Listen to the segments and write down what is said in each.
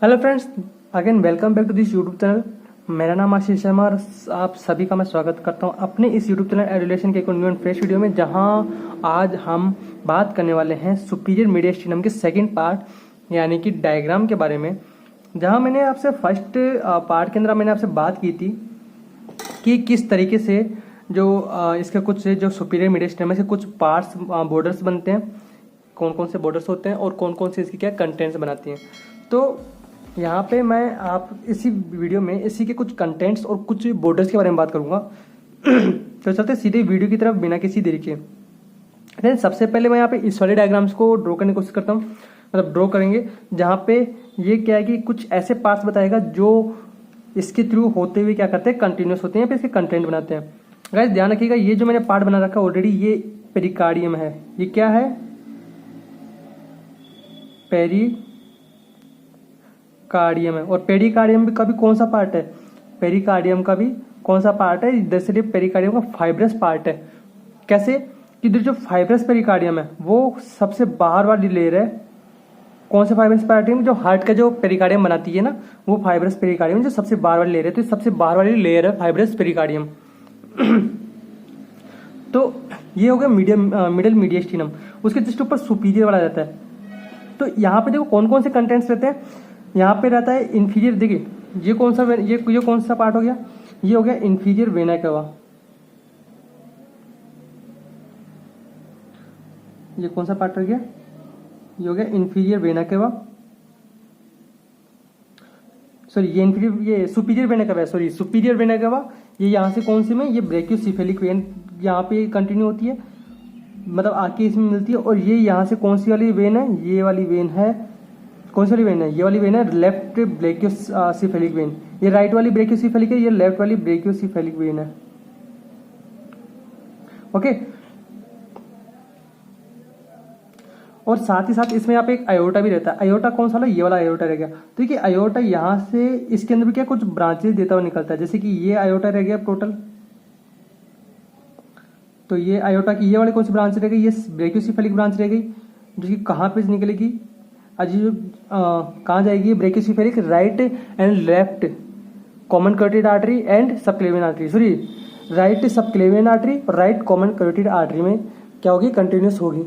Hello friends, again welcome back to this YouTube channel. मेरा नाम आशीष शर्मा और आप सभी का मैं स्वागत करता हूं अपने इस यूट्यूब चैनल एजुलेशन के एक न्यू एंड फ्रेश वीडियो में, जहां आज हम बात करने वाले हैं सुपीरियर मीडियस्टिनम के सेकंड पार्ट यानी कि डायग्राम के बारे में। जहां मैंने आपसे फर्स्ट पार्ट के अंदर मैंने आपसे बात की थी कि किस तरीके से जो इसके कुछ जो सुपीरियर मीडियस्टिनम में से कुछ पार्ट्स बॉर्डर्स बनते हैं, कौन कौन से बॉर्डर्स होते हैं और कौन कौन से इसकी क्या कंटेंट्स बनाती हैं। तो यहाँ पे मैं आप इसी वीडियो में इसी के कुछ कंटेंट्स और कुछ बॉर्डर्स के बारे में बात करूँगा। तो चलते सीधे वीडियो की तरफ बिना किसी देरी के। देन सबसे पहले मैं यहाँ पे इस वाले डायग्राम्स को ड्रॉ करने की कोशिश करता हूँ, मतलब ड्रॉ करेंगे, जहाँ पे ये क्या है कि कुछ ऐसे पार्ट्स बताएगा जो इसके थ्रू होते हुए क्या करते हैं, कंटिन्यूस होते हैं, फिर इसके कंटेंट बनाते हैं। गाइस ध्यान रखिएगा, ये जो मैंने पार्ट बना रखा है ऑलरेडी, ये पेरिकार्डियम है। ये क्या है? पेरिकार्डियम है। और पेरिकार्डियम का भी कौन सा पार्ट है? पेरिकार्डियम का भी कौन सा पार्ट है? दरअसल पेरिकार्डियम का फाइब्रस पार्ट है। कैसे कि जो फाइब्रस पेरिकार्डियम है वो सबसे बाहर वाली लेयर है। कौन से फाइब्रस पेरिकार्डियम? जो हार्ट का जो पेरिकार्डियम बनाती है ना, वो फाइब्रस पेरिकार्डियम जो सबसे बाहर वाली लेयर है। तो सबसे बाहर वाली लेयर है फाइब्रस पेरिकार्डियम। तो ये हो गया मिडल मीडियस्टिनम। उसके जस्ट ऊपर सुपीरियर वाला रहता है। तो यहाँ पे देखो कौन कौन से कंटेंट्स रहते हैं। यहाँ पे रहता है इंफीरियर। देखिए ये कौन सा ये कौन सा पार्ट हो गया? ये हो गया इंफीरियर वेना केवा। ये कौन सा पार्ट रह गया? ये हो गया इंफीरियर वेना केवा। सॉरी ये सुपीरियर वेना केवा है। Sorry superior vena cava. ये यहाँ से कौन सी में? ये ब्रेकियोसेफेलिक वेन यहाँ पे कंटिन्यू होती है, मतलब आके इसमें मिलती है। और ये यहाँ से कौन सी वाली वेन है? ये वाली वेन है। कौन सी वाली वेन है? ये वाली वेन है लेफ्ट ब्रेकियोसेफेलिक वेन। ये राइट वाली ब्रेकियोसेफेलिक है, ये लेफ्ट वाली ब्रेकियोसेफेलिक वेन है। ओके। और साथ ही साथ इसमें यहाँ पे एक आयोटा भी रहता है। आयोटा कौन सा वाला? ये वाला आयोटा रह गया। तो देखिए आयोटा यहाँ से इसके अंदर भी क्या कुछ ब्रांचेस देता हुआ निकलता है। जैसे कि ये आयोटा रह गया टोटल। तो ये आयोटा की ये वाली कौन सी ब्रांच रह गई? ये ब्रेकियोसेफेलिक ब्रांच रह गई, जो कि कहाँ पे निकलेगी? अजी कहाँ जाएगी? Brachiocephalic right and left common carotid artery and subclavian artery. Sorry right subclavian artery और राइट कॉमन कैरोटिड आर्टरी में क्या होगी? कंटिन्यूस होगी।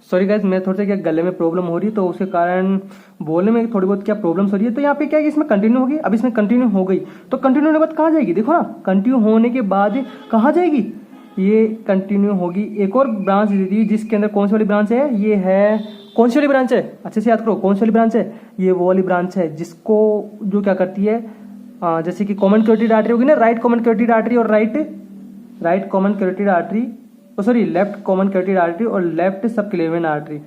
सॉरी गाइस, मैं थोड़ा सा क्या गले में प्रॉब्लम हो रही है, तो उसके कारण बोलने में थोड़ी बहुत क्या प्रॉब्लम्स हो रही है। तो यहाँ पे क्या है कि इसमें कंटिन्यू होगी। अब इसमें कंटिन्यू हो गई तो कंटिन्यू होने के बाद कहाँ जाएगी? देखो ना, कंटिन्यू होने के बाद कहाँ जाएगी? ये कंटिन्यू होगी एक और ब्रांच दे दी, जिसके अंदर कौन सी वाली ब्रांच है? ये है कौन सी वाली ब्रांच है? अच्छे से याद करो, कौन सी वाली ब्रांच है? ये वो वाली ब्रांच है जिसको जो क्या करती है, जैसे कि कॉमन कैरोटिड आर्टरी होगी ना, राइट कॉमन कैरोटिड आर्टरी और right common carotid artery, sorry left common carotid artery और लेफ्ट सबक्लेवियन आर्टरी।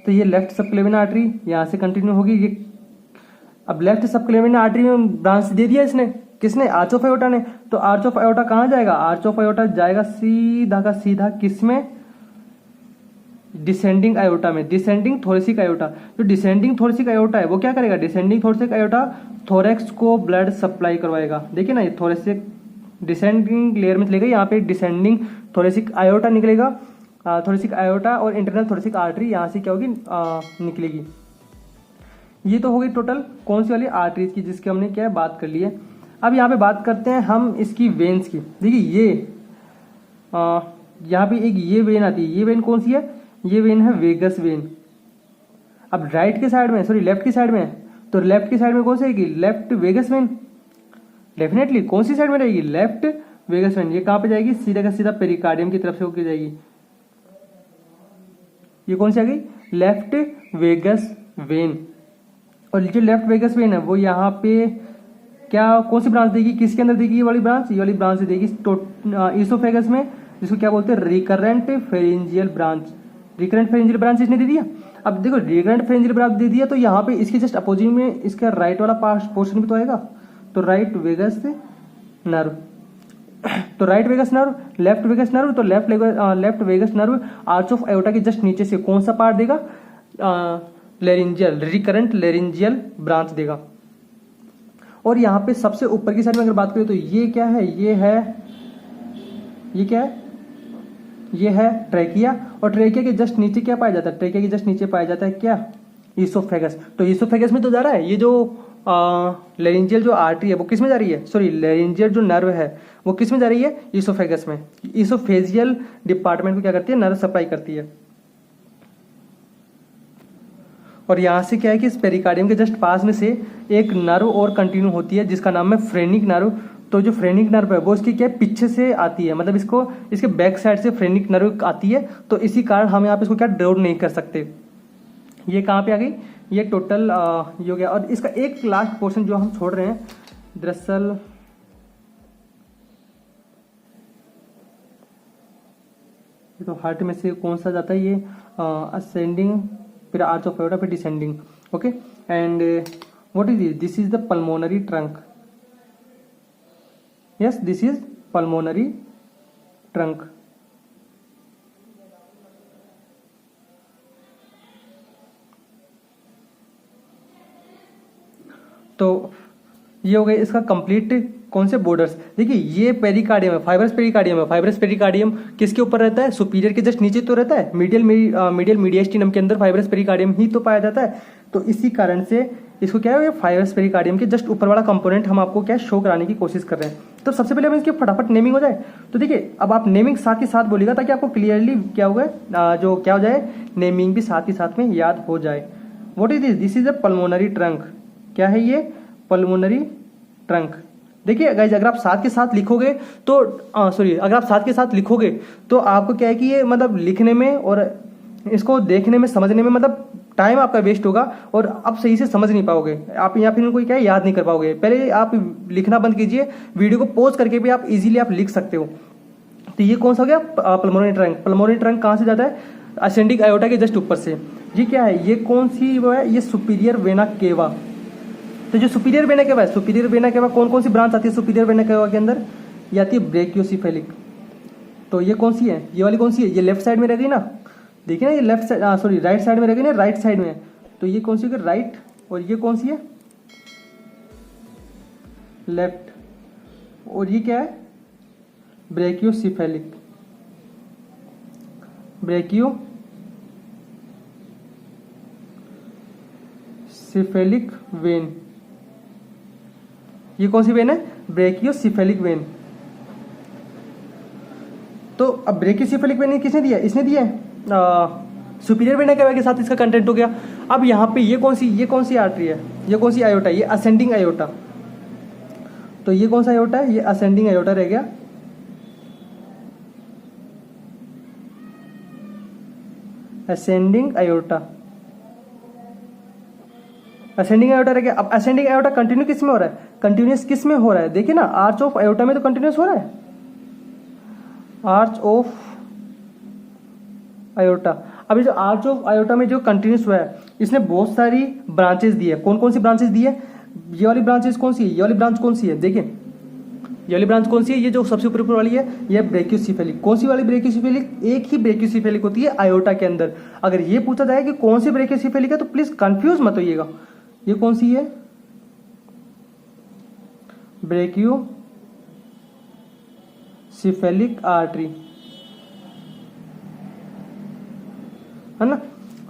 तो ये लेफ्ट सबक्लेवियन आर्टरी यहां से कंटिन्यू होगी। ये अब लेफ्ट सबक्लेवियन आर्टरी में ब्रांच दे दिया इसने, किसने? आर्च ऑफ आयोटा ने। तो आर्च ऑफ आयोटा कहाँ जाएगा? आर्च ऑफ आयोटा जाएगा सीधा का सीधा किसमें? डिसेंडिंग आयोटा में, डिसेंडिंग थोरेसिक आयोटा। जो डिसेंडिंग थोरेसिक आयोटा है वो क्या करेगा? डिसेंडिंग थोरेसिक आयोटा थोरेक्स को ब्लड सप्लाई करवाएगा। देखिए ना, ये थोरेसिक डिसेंडिंग लेयर में चलेगा, यहाँ पे डिसेंडिंग थोरेसिक आयोटा निकलेगा। थोरेसिक आयोटा और इंटरनल थोरेसिक आर्टरी यहाँ से क्या होगी? निकलेगी। ये तो हो गई टोटल कौन सी वाली आर्टरीज की, जिसकी हमने क्या है बात कर ली है। अब यहाँ पे बात करते हैं हम इसकी वेन्स की। देखिए ये यहाँ पे एक ये वेन आती है। ये वेन कौन सी है? ये वेन है वेगस वेन। अब राइट के साइड में, सॉरी लेफ्ट की साइड में है, तो लेफ्ट की साइड में कौन सी आएगी? Left vagus when. डेफिनेटली कौन सी साइड में रहेगी? Left vagus vein. ये कहाँ पे जाएगी? सीधा का सीधा पेरिकार्डियम की तरफ से होकर जाएगी। ये कौन सी आ गई? Left vagus vein. और जो लेफ्ट वेगस वेन है वो यहाँ पे क्या कौन सी ब्रांच देगी? किसके अंदर देगी? ये वाली ब्रांच, ये वाली ब्रांच देगी इसोफेगस में, जिसको क्या बोलते हैं? Recurrent pharyngeal branch. Recurrent pharyngeal branch इसने दे दिया। अब देखो रिकरेंट फेरेंजियल ब्रांच दे दिया, तो यहाँ पे इसके जस्ट अपोजिट में इसका राइट वाला पोर्शन भी तो आएगा। तो राइट वेगस नर्व, तो right vagus nerve, left vagus nerve, तो left vagus nerve arch of aorta के जस्ट नीचे से कौन सा पार्ट देगा? लेरिंजियल, रिकरेंट लेरिंजियल ब्रांच देगा। और यहाँ पे सबसे ऊपर की साइड में अगर बात करें तो ये क्या है? ये क्या है? ये है ट्रेकिया, और ट्रेकिया के जस्ट नीचे क्या पाया जाता है, ट्रेकिया के जस्ट नीचे पाया जाता है क्या, ईसोफेगस। तो ईसोफेगस में तो जा रहा है ये जो लेरिंजियल जो आर्टरी है वो किस में जा रही है, सॉरी लेरिंजियल जो नर्व है वो किस में जा रही है, ईसोफेगस में। ईसोफेजियल डिपार्टमेंट को क्या करती है, नर्व सप्लाई करती है। और यहाँ से क्या है कि इस पेरिकार्डियम के जस्ट पास में से एक नर्व और कंटिन्यू होती है जिसका नाम है फ्रेनिक नर्व। तो जो फ्रेनिक नर्व है वो इसकी क्या है, पीछे से आती है, मतलब इसको इसके बैक साइड से फ्रेनिक नर्व आती है। तो इसी कारण हम यहाँ पे इसको क्या ड्रॉ नहीं कर सकते। ये कहाँ पे आ गई, ये टोटल ये हो गया। और इसका एक लास्ट पोर्शन जो हम छोड़ रहे हैं, दरअसल ये तो हार्ट में से कौन सा जाता है, ये असेंडिंग, फिर आर्च ऑफ एओर्टा, फिर descending. Okay, and what is this is the pulmonary trunk. Yes, this is pulmonary trunk. तो ये हो गया इसका कंप्लीट कौन से बॉर्डर्स। देखिए ये पेरिकार्डियम है, फाइब्रस पेरिकार्डियम है। फाइब्रस पेरिकार्डियम किसके ऊपर रहता है, सुपीरियर के जस्ट नीचे तो रहता है, मीडियल मीडियस्टिनम के अंदर फाइब्रस पेरिकार्डियम ही तो पाया जाता है। तो इसी कारण से इसको क्या है, फाइब्रस पेरिकार्डियम के जस्ट ऊपर वाला कंपोनेंट हम आपको क्या शो कराने की कोशिश कर रहे हैं। तो सबसे पहले हम इसकी फटाफट नेमिंग हो जाए। तो देखिए अब आप नेमिंग साथ ही साथ बोलिएगा ताकि आपको क्लियरली क्या होगा, जो क्या हो जाए, नेमिंग भी साथ ही साथ में याद हो जाए। What is this, this is a pulmonary trunk. क्या है ये, पल्मोनरी ट्रंक। देखिए गाइस अगर आप साथ के साथ लिखोगे तो अगर आप साथ के साथ लिखोगे तो आपको क्या है कि ये मतलब लिखने में और इसको देखने में समझने में मतलब टाइम आपका वेस्ट होगा और आप सही से समझ नहीं पाओगे आप, या फिर इनको क्या है याद नहीं कर पाओगे। पहले आप लिखना बंद कीजिए, वीडियो को पॉज करके भी आप इजीली आप लिख सकते हो। तो ये कौन सा हो गया, पल्मोनरी ट्रंक। पल्मोनरी ट्रंक कहाँ से जाता है, असेंडिंग आयोटा के जस्ट ऊपर से। ये क्या है, ये कौन सी वो है, ये सुपीरियर वेना केवा। तो जो सुपीरियर वेना केवा है, सुपीरियर वेना केवा कौन कौन सी ब्रांच आती है सुपीरियर वेना केवा के अंदर, ये आती है ब्रेकियोसिफेलिक। तो ये कौन सी है, ये वाली कौन सी है, ये लेफ्ट साइड में रह गई ना, देखिए ना ये left side, sorry right side में रह गई ना, राइट साइड में। तो ये कौन सी है, राइट, और ये कौन सी है, लेफ्ट। और ये क्या है, ब्रेकियोसिफेलिक, ब्रेकियोसिफेलिक वेन। ये कौन सी वेन है, ब्रेकियोसिफेलिक वेन। तो अब ब्रेकियोसिफेलिक वेन किसने दिया, इसने दिया है, सुपीरियर वेना केवा के साथ इसका कंटेंट हो गया। अब यहाँ पे ये कौन सी आर्टरी है, ये कौन सी आयोटा, ये असेंडिंग आयोटा। तो ये कौन सा आयोटा है, ये असेंडिंग आयोटा रह गया। असेंडिंग आयोटा, असेंडिंग आयोटा रह गया। अब असेंडिंग आयोटा कंटिन्यू किस में हो रहा है, कंटिन्यूस किस में हो रहा है, देखिए ना आर्च ऑफ आयोटा में तो कंटिन्यूस हो रहा है, आर्च ऑफ आयोटा। अब ये जो आर्च ऑफ आयोटा में जो कंटिन्यूस हुआ है इसने बहुत सारी ब्रांचेस दी है। कौन कौन सी ब्रांचेस दी है, ये वाली ब्रांचेस कौन सी है, ये वाली ब्रांच कौन सी है, देखिए ये वाली ब्रांच कौन सी है, ये जो सबसे ऊपर वाली है ये ब्रेकियोसिफेलिक। कौन सी वाली ब्रेकियोसिफेलिक, एक ही ब्रेकियोसिफेलिक होती है आयोटा के अंदर। अगर ये पूछा जाए कि कौन सी ब्रेकियोसिफेलिक है तो प्लीज कंफ्यूज मत होइएगा। ये कौन सी है, ब्रेकियोसिफेलिक आर्टरी है ना।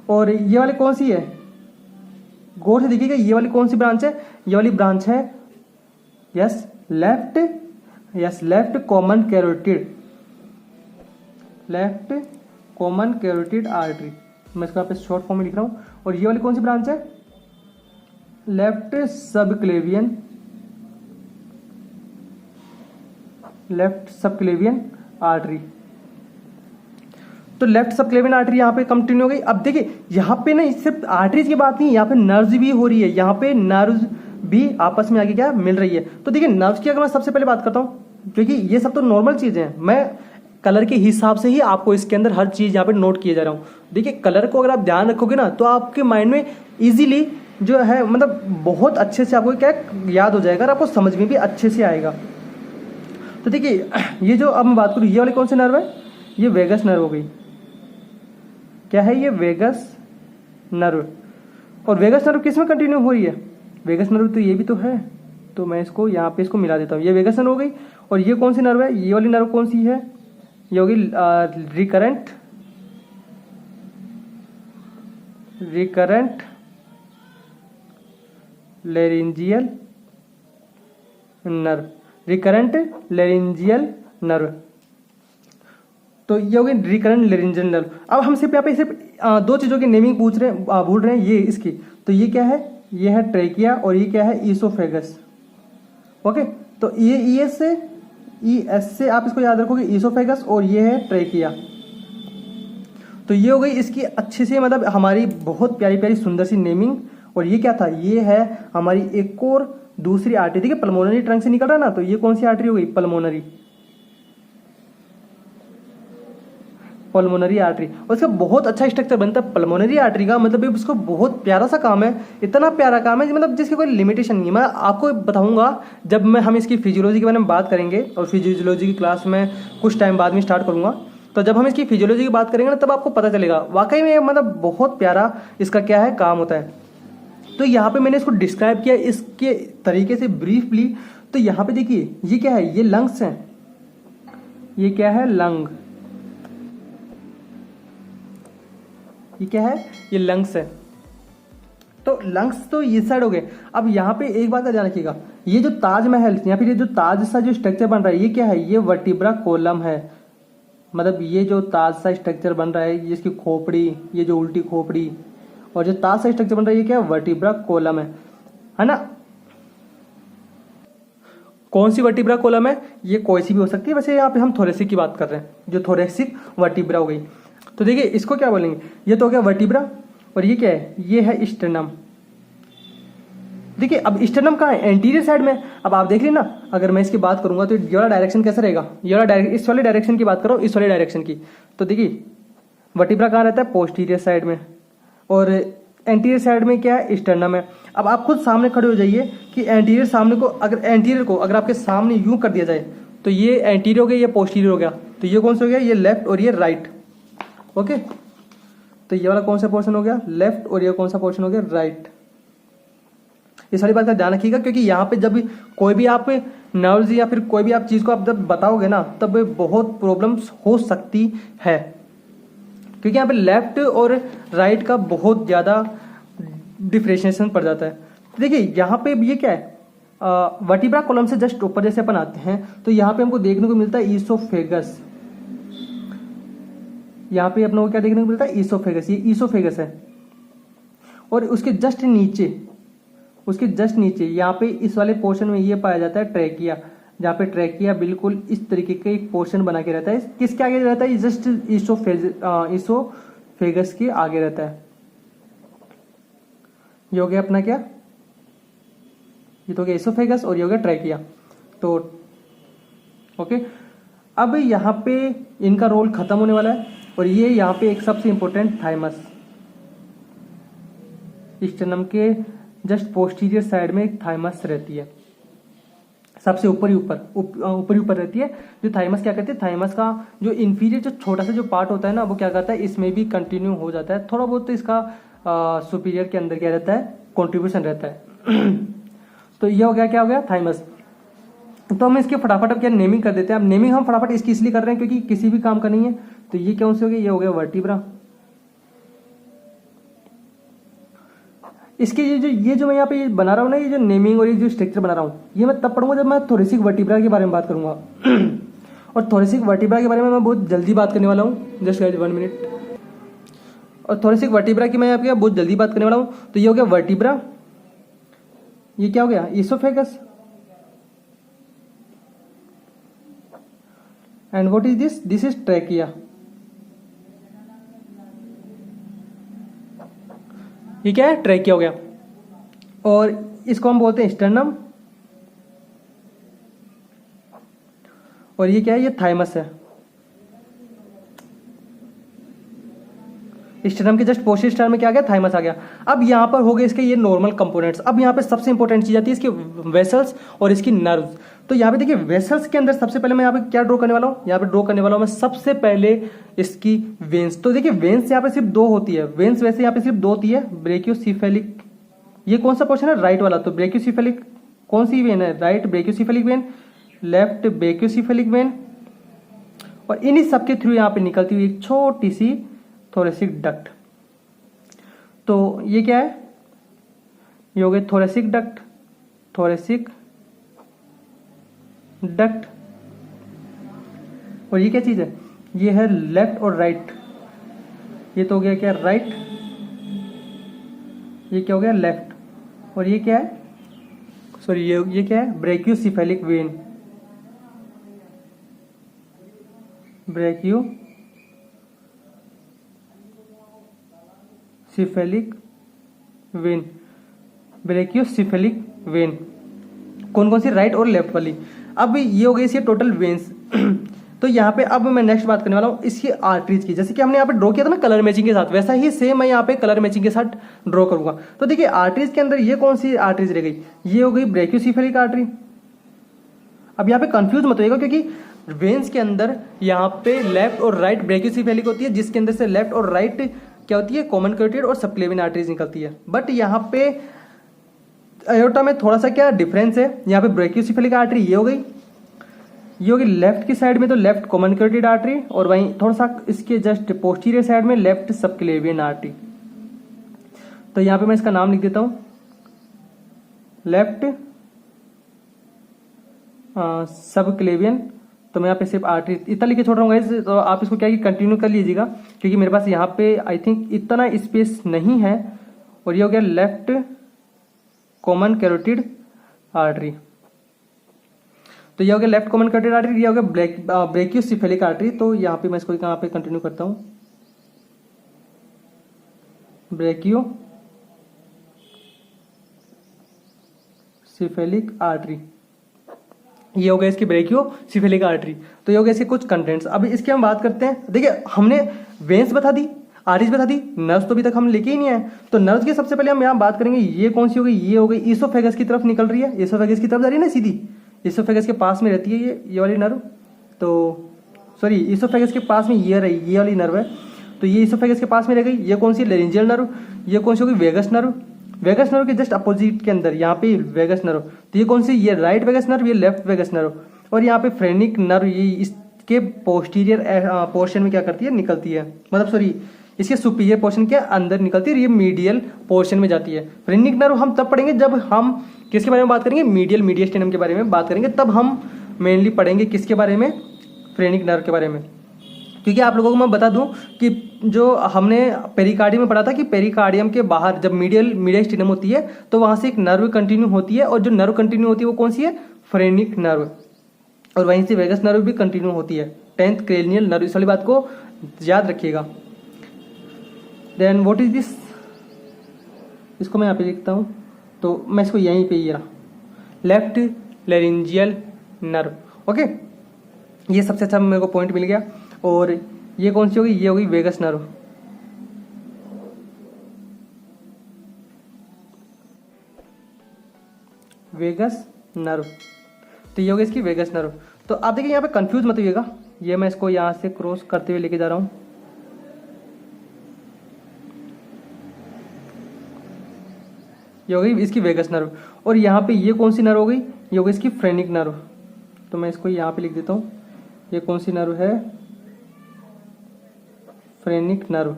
और ये वाली कौन सी है, गौर से देखिएगा, ये वाली कौन सी ब्रांच है, ये वाली ब्रांच है yes left, yes left common carotid, left common carotid artery. मैं इसको यहाँ पे शॉर्ट फॉर्म में लिख रहा हूं। और ये वाली कौन सी ब्रांच है, left subclavian, left subclavian artery. तो लेफ्ट सबक्लेवियन आर्टरी यहाँ पे कंटिन्यू हो गई। अब देखिए यहाँ पे ना सिर्फ आर्टरीज की बात नहीं, यहाँ पे नर्व्स भी हो रही है, यहाँ पे नर्व्स भी आपस में आगे क्या मिल रही है। तो देखिए नर्व्स की अगर मैं सबसे पहले बात करता हूँ, क्योंकि ये सब तो नॉर्मल चीजें हैं, मैं कलर के हिसाब से ही आपको इसके अंदर हर चीज यहाँ पे नोट किए जा रहा हूँ। देखिए कलर को अगर आप ध्यान रखोगे ना तो आपके माइंड में इजीली जो है मतलब बहुत अच्छे से आपको क्या याद हो जाएगा और आपको समझ में भी अच्छे से आएगा। तो देखिए ये जो अब मैं बात करूँ, ये वाली कौन सी नर्व है, ये वेगस नर्व हो गई। क्या है ये, वेगस नर्व। और वेगस नर्व किस में कंटिन्यू हो रही है, वेगस नर्व तो ये भी तो है, तो मैं इसको यहाँ पे इसको मिला देता हूँ। ये वेगस नर्व हो गई। और ये कौन सी नर्व है, ये वाली नर्व कौन सी है, ये होगी recurrent laryngeal nerve, recurrent laryngeal nerve. तो ये होगी रिकरेंट लेरिंजियल नर्व। अब हम सिर्फ यहाँ पे सिर्फ दो चीज़ों की नेमिंग पूछ रहे हैं, भूल रहे हैं, ये इसकी। तो ये क्या है, ये है ट्रेकिया और ये क्या है, ईसोफेगस। ओके, तो ये ईएस से आप इसको याद रखोगे, ईसोफेगस, और ये है ट्रेकिया। तो ये हो गई इसकी अच्छी सी, मतलब हमारी बहुत प्यारी प्यारी सुंदर सी नेमिंग। और ये क्या था, ये है हमारी एक और दूसरी आर्टरी। देखिए पल्मोनरी ट्रंक से निकल रहा है ना, तो ये कौन सी आर्टरी हो गई, पल्मोनरी आर्टरी। और इसका बहुत अच्छा स्ट्रक्चर बनता है पल्मोनरी आर्टरी का, मतलब इसको बहुत प्यारा सा काम है, इतना प्यारा काम है मतलब जिसकी कोई लिमिटेशन नहीं है। मैं आपको बताऊंगा जब हम इसकी फिजियोलॉजी के बारे में बात करेंगे, और फिजियोलॉजी की क्लास में कुछ टाइम बाद में स्टार्ट करूंगा। तो जब हम इसकी फिजियोलॉजी की बात करेंगे ना, तब आपको पता चलेगा वाकई में मतलब बहुत प्यारा इसका क्या है, काम होता है। तो यहाँ पे मैंने इसको डिस्क्राइब किया इसके तरीके से ब्रीफली। तो यहाँ पे देखिए ये क्या है, ये लंग्स हैं, ये क्या है, लंग, ये क्या है, ये लंग्स है। तो लंग्स तो ये साइड हो गए। अब यहाँ पे एक बात का ध्यान रखिएगा, ये जो ताजमहल या फिर ये जो ताज सा जो स्ट्रक्चर बन रहा है, ये क्या है, ये वर्टिब्रा कोलम है। मतलब ये जो ताज सा स्ट्रक्चर बन रहा है, जिसकी खोपड़ी, ये जो उल्टी खोपड़ी और जो ताज सा स्ट्रक्चर बन रहा है, ये क्या है, वर्टिब्रा कोलम है ना। कौन सी वर्टिब्रा कोलम है, ये कोई सी भी हो सकती है। वैसे यहाँ पे हम थोरेसिक की बात कर रहे हैं, जो थोरेसिक वर्टिब्रा हो गई। तो देखिए इसको क्या बोलेंगे, ये तो हो गया वर्टिब्रा, और ये क्या है, ये है स्टर्नम। देखिए अब स्टर्नम कहाँ है, एंटीरियर साइड में। अब आप देख लीजिए ना, अगर मैं इसकी बात करूंगा तो ये वाला डायरेक्शन कैसा रहेगा, ये वाला इस वाले डायरेक्शन की बात करो, इस वाले डायरेक्शन की। तो देखिए वर्टिब्रा कहाँ रहता है, पोस्टीरियर साइड में, और एंटीरियर साइड में क्या है, स्टर्नम है। अब आप खुद सामने खड़े हो जाइए कि एंटीरियर सामने को, एंटीरियर को अगर आपके सामने यूं कर दिया जाए, तो ये एंटीरियर हो गया, ये पोस्टीरियर हो गया। तो ये कौन सा हो गया, ये लेफ्ट और ये राइट। ओके, तो ये वाला कौन सा पोर्शन हो गया, लेफ्ट, और ये कौन सा पोर्शन हो गया, राइट। इस सारी बात का ध्यान रखिएगा, क्योंकि यहाँ पे जब कोई भी आप नर्व्स या फिर कोई भी आप चीज को आप जब बताओगे ना, तब बहुत प्रॉब्लम्स हो सकती है, क्योंकि यहाँ पे लेफ्ट और राइट का बहुत ज्यादा डिफरेंशिएशन पड़ जाता है। देखिए यहाँ पे ये क्या है, वर्टिब्रा कॉलम से जस्ट ऊपर जैसे अपन आते हैं, तो यहाँ पे हमको देखने को मिलता है ईसोफेगस। यहाँ पे अपने को क्या देखने को मिलता है, ईसोफेगस, ये ईसोफेगस है। और उसके जस्ट नीचे यहाँ पे इस वाले पोर्शन में ये पाया जाता है ट्रैकिया, जहाँ पे ट्रैकिया बिल्कुल इस तरीके का एक पोर्शन बना के रहता है। किसके आगे रहता है, जस्ट ईसोफेगस के आगे रहता है। ये हो गया अपना क्या, ये तो हो गया ईसोफेगस, और ये हो गया ट्रैकिया। तो ओके, अब यहाँ पे इनका रोल खत्म होने वाला है, और ये यहाँ पे एक सबसे इंपॉर्टेंट थाइमस, स्टर्नम के जस्ट पोस्टीरियर साइड में एक थाइमस रहती है, सबसे ऊपर ही ऊपर रहती है। जो थाइमस क्या करती है, थाइमस का जो इंफीरियर जो छोटा सा जो पार्ट होता है ना, वो क्या करता है, इसमें भी कंटिन्यू हो जाता है थोड़ा बहुत। तो इसका सुपीरियर के अंदर क्या रहता है, कॉन्ट्रीब्यूशन रहता है। तो ये हो गया, क्या हो गया, थाइमस। तो हम इसके फटाफट अब क्या नेमिंग कर देते हैं। अब नेमिंग हम फटाफट इसकी इसलिए कर रहे हैं क्योंकि किसी भी काम का नहीं है। तो ये कौन सी हो गई, ये हो गया वर्टिब्रा। इसके ये जो मैं यहाँ पे बना रहा हूँ ना, ये जो नेमिंग और ये जो स्ट्रक्चर बना रहा हूँ, ये मैं तब पढ़ूंगा जब मैं थोरेसिक वर्टिब्रा के बारे में बात करूंगा। और थोरेसिक वर्टिब्रा के बारे में मैं बहुत जल्दी बात करने वाला हूँ, जस्ट गाइस 1 मिनट। और थोरेसिक वर्टिब्रा की मैं यहाँ पे बहुत जल्दी बात करने वाला हूँ। तो ये हो गया वर्टिब्रा, ये क्या हो गया, oesophagus, and what is this, this is trachea. ये क्या है, ट्रैकिया हो गया। और इसको हम बोलते हैं स्टर्नम, और ये क्या है, ये थाइमस है। स्टर्नम के जस्ट पोस्टीरियर स्टार में क्या आ गया, थाइमस आ गया। अब यहाँ पर हो गए इसके ये नॉर्मल कंपोनेंट्स। अब यहाँ पे सबसे इंपॉर्टेंट चीज आती है इसकी वेसल्स और इसकी नर्व्स। तो यहाँ पे देखिए वेसल्स के अंदर सबसे पहले मैं यहाँ पे क्या ड्रॉ करने वाला हूँ, यहाँ पे ड्रॉ करने वाला हूँ मैं सबसे पहले इसकी वेन्स। तो देखिए वेन्स यहाँ पे सिर्फ 2 होती है, वेन्स वैसे यहाँ पे सिर्फ 2 होती है। ब्रेकियोसिफेलिक, ये कौन सा पोर्शन है, राइट वाला। तो ब्रेकियोसिफेलिक कौन सी वेन है, राइट ब्रेकियोसिफेलिक वेन, लेफ्ट ब्रेकियोसिफेलिक वेन, और इन्हीं सब के थ्रू यहाँ पे निकलती हुई एक छोटी सी थोरेसिक डक्ट। तो ये क्या है, ये हो गए थोरेसिक डक्ट, थोरेसिक डक्ट। और ये क्या चीज है, ये है लेफ्ट और राइट। ये तो हो गया क्या, राइट, ये क्या हो गया, लेफ्ट। और ये क्या है, सॉरी ये क्या है, ब्रेकियोसिफेलिक वेन, ब्रेकियोसिफेलिक वेन, ब्रेकियोसिफेलिक वेन। कौन कौन सी, राइट और लेफ्ट वाली। अब ये हो गई इसकी टोटल वेन्स। तो यहाँ पे अब मैं नेक्स्ट बात करने वाला हूँ इसकी आर्टरीज की। जैसे कि हमने यहाँ पे ड्रॉ किया था ना कलर मैचिंग के साथ, वैसा ही सेम मैं यहाँ पे कलर मैचिंग के साथ ड्रॉ करूंगा। तो देखिए आर्टरीज के अंदर ये कौन सी आर्टरीज रह गई, ये हो गई ब्रेकियोसिफेलिक आर्टरी। अब यहाँ पे कंफ्यूज मत होइएगा, क्योंकि वेन्स के अंदर यहाँ पे लेफ्ट और राइट ब्रेकियोसिफेलिक होती है, जिसके अंदर से लेफ्ट और राइट क्या होती है, कॉमन कैरोटिड और सबक्लेवियन आर्टरीज निकलती है। बट यहाँ पे एयोर्टा में थोड़ा सा क्या डिफरेंस है, यहाँ पे ब्रेकियोसिफेलिक आर्टरी ये हो गई, ये होगी लेफ्ट की साइड में तो लेफ्ट कॉमन कैरोटिड आर्टरी, और वहीं थोड़ा सा इसके जस्ट पोस्टीरियर साइड में लेफ्ट सबक्लेवियन आर्टरी। तो यहाँ पे मैं इसका नाम लिख देता हूं, लेफ्ट सबक्लेवियन। तो मैं यहाँ पे सिर्फ आर्टरी इतना लिखे छोड़ रहा हूँ, तो आप इसको क्या कंटिन्यू कर लीजिएगा, क्योंकि मेरे पास यहाँ पे आई थिंक इतना स्पेस नहीं है। और ये हो गया लेफ्ट कॉमन कैरोटिड आर्टरी। तो ये हो गया लेफ्ट कॉमन कैरोटिड आर्टरी, ये हो गया ब्रेकियोसिफेलिक आर्टरी। तो यहाँ पे मैं इसको यहाँ पे कंटिन्यू करता हूँ, ब्रेकियोसिफेलिक आर्टरी। ये हो गया इसकी ब्रेकियोसिफेलिक आर्टरी। तो ये हो गया इसके कुछ कंटेंट्स। अब इसकी हम बात करते हैं। देखिए हमने वेन्स बता दी, आर्टरीज बता दी, नर्व्स तो अभी तक हम लेके ही नहीं आए। तो नर्व्स की सबसे पहले हम यहाँ बात करेंगे, ये कौन सी हो गई, ये हो गई ईसोफेगस की तरफ निकल रही है, ईसोफेगस की तरफ जा रही है ना सीधी, ईसोफेगस के पास में रहती है ये वाली नर्व। तो सॉरी ईसोफेगस के पास में ये रही, ये वाली नर्व है, तो ये ईसोफेगस के पास में रह गई। ये कौन सी, लेरिंजियल नर्व। ये कौन सी होगी, वेगस नर्व। वेगस नर्व के जस्ट अपोजिट के अंदर यहाँ पे वेगस नर्व। तो ये कौन सी, ये राइट वेगस नर्व, ये लेफ्ट वेगस नर्व। और यहाँ पे फ्रेनिक नर्व, ये इसके पोस्टीरियर पोर्शन में क्या करती है, निकलती है, मतलब सॉरी इसके सुपीरियर पोर्शन के अंदर निकलती है, ये मीडियल पोर्शन में जाती है। फ्रेनिक नर्व हम तब पढ़ेंगे जब हम किसके बारे में बात करेंगे, मीडियस्टेनम के बारे में बात करेंगे, तब हम मेनली पढ़ेंगे किसके बारे में, फ्रेनिक नर्व के बारे में। क्योंकि आप लोगों को मैं बता दूं कि जो हमने पेरिकार्डियम में पढ़ा था कि पेरिकार्डियम के बाहर जब मीडियस्टेनम होती है तो वहां से एक नर्व कंटिन्यू होती है, और जो नर्व कंटिन्यू होती है वो कौन सी है, फ्रेनिक नर्व। और वहीं से वेगस नर्व भी कंटिन्यू होती है, 10th क्रेनियल नर्व। इस वाली बात को याद रखिएगा। देन व्हाट इज दिस, इसको मैं यहाँ पे लिखता हूँ, तो मैं इसको यहीं पे ये रहा, लेफ्ट लेरिंजियल नर्व। ओके, ये सबसे अच्छा मेरे को पॉइंट मिल गया। और ये कौन सी होगी, ये होगी वेगस नर्व। वेगस नर्व, तो ये होगी इसकी वेगस नर्व। तो आप देखिए यहाँ पे कंफ्यूज मत होइएगा, ये मैं इसको यहाँ से क्रॉस करते हुए लेके जा रहा हूँ। ये हो गई इसकी वेगस नर्व। और यहाँ पे ये कौन सी नर्व हो गई, ये हो गई इसकी फ्रेनिक नर्व। तो मैं इसको यहाँ पे लिख देता हूँ, ये कौन सी नर्व है, फ्रेनिक नर्व।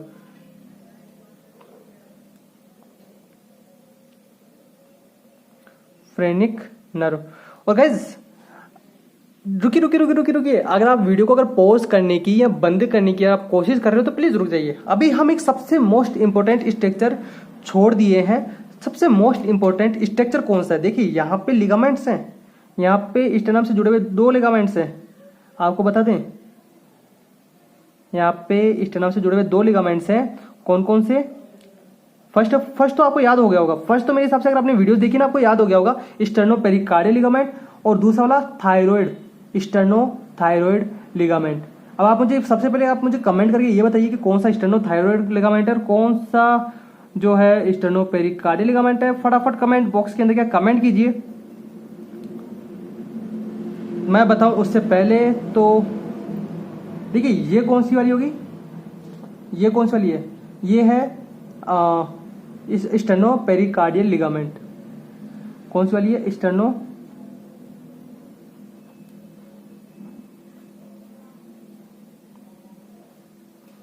Phrenic nerve. और गाइज रुकिए, अगर आप वीडियो को अगर पॉज करने की या बंद करने की आप कोशिश कर रहे हो तो प्लीज रुक जाइए। अभी हम एक सबसे मोस्ट इंपोर्टेंट स्ट्रक्चर छोड़ दिए हैं। सबसे मोस्ट इंपोर्टेंट स्ट्रक्चर कौन सा है, देखिए यहाँ पे लिगामेंट्स हैं, यहाँ पे स्टेनम से जुड़े हुए 2 लिगामेंट्स हैं, आपको बता दें यहाँ पे स्टेनम से जुड़े हुए 2 लिगामेंट्स हैं। कौन कौन से, फर्स्ट तो आपको याद हो गया होगा, फर्स्ट तो मेरे हिसाब से अगर आपने वीडियोस देखी ना आपको याद हो गया होगा, स्टर्नोपेरिकार्डियल लिगामेंट, और दूसरा वाला थायराइड, स्टर्नोथायराइड लिगामेंट। अब आप मुझे सबसे पहले आप मुझे कमेंट करके ये बताइए कि कौन सा स्टर्नोथायराइड लिगामेंट है और कौन सा जो है स्टर्नोपेरिकार्डियल लिगामेंट है। फटाफट कमेंट बॉक्स के अंदर क्या कमेंट कीजिए, मैं बताऊं उससे पहले। तो देखिए ये कौन सी वाली होगी, ये कौन सी वाली है, ये है स्टर्नोपेरिकार्डियल लिगामेंट। कौन सी वाली है, sterno,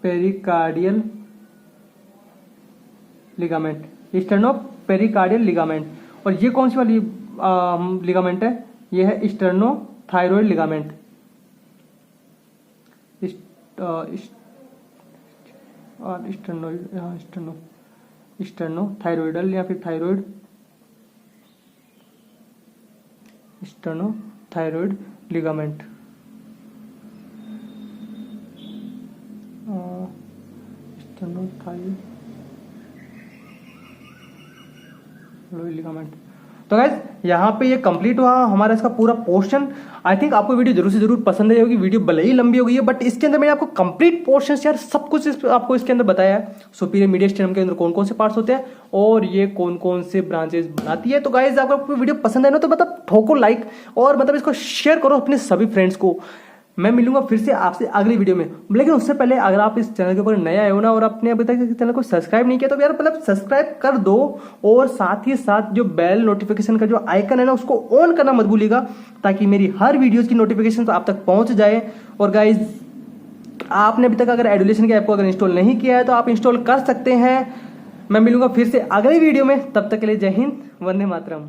pericardial ligament, sterno pericardial ligament. और ये कौन सी वाली लिगामेंट है? ये है स्टेर्नो थायरॉइड लिगामेंट। स्टेर्नो थायरॉइडल या फिर thyroid, sterno thyroid ligament. Sterno thyroid ligament. तो गाइस यहाँ पे ये कंप्लीट हुआ हमारा इसका पूरा पोर्शन। आई थिंक आपको वीडियो जरूर से जरूर पसंद आई होगी। वीडियो भले ही लंबी हो गई है बट इसके अंदर मैंने आपको कंप्लीट पोर्शन यार सब कुछ आपको इसके अंदर बताया है। सुपीरियर मीडियम स्टेनम के अंदर कौन कौन से पार्ट्स होते हैं और ये कौन कौन से ब्रांचेस बनाती है। तो गाइस आपको वीडियो पसंद है ना तो मतलब ठोको लाइक और मतलब इसको शेयर करो अपने सभी फ्रेंड्स को। मैं मिलूंगा फिर से आपसे अगली वीडियो में, लेकिन उससे पहले अगर आप इस चैनल के ऊपर नए आए हो ना और आपने अभी तक इस चैनल को सब्सक्राइब नहीं किया तो यार मतलब सब्सक्राइब कर दो और साथ ही साथ जो बेल नोटिफिकेशन का जो आइकन है ना उसको ऑन करना मत भूलिएगा ताकि मेरी हर वीडियोस की नोटिफिकेशन तो आप तक पहुंच जाए। और गाइज आपने अभी तक अगर एडुलेशन के ऐप को अगर इंस्टॉल नहीं किया है तो आप इंस्टॉल कर सकते हैं। मैं मिलूंगा फिर से अगली वीडियो में, तब तक के लिए जय हिंद, वंदे मातरम।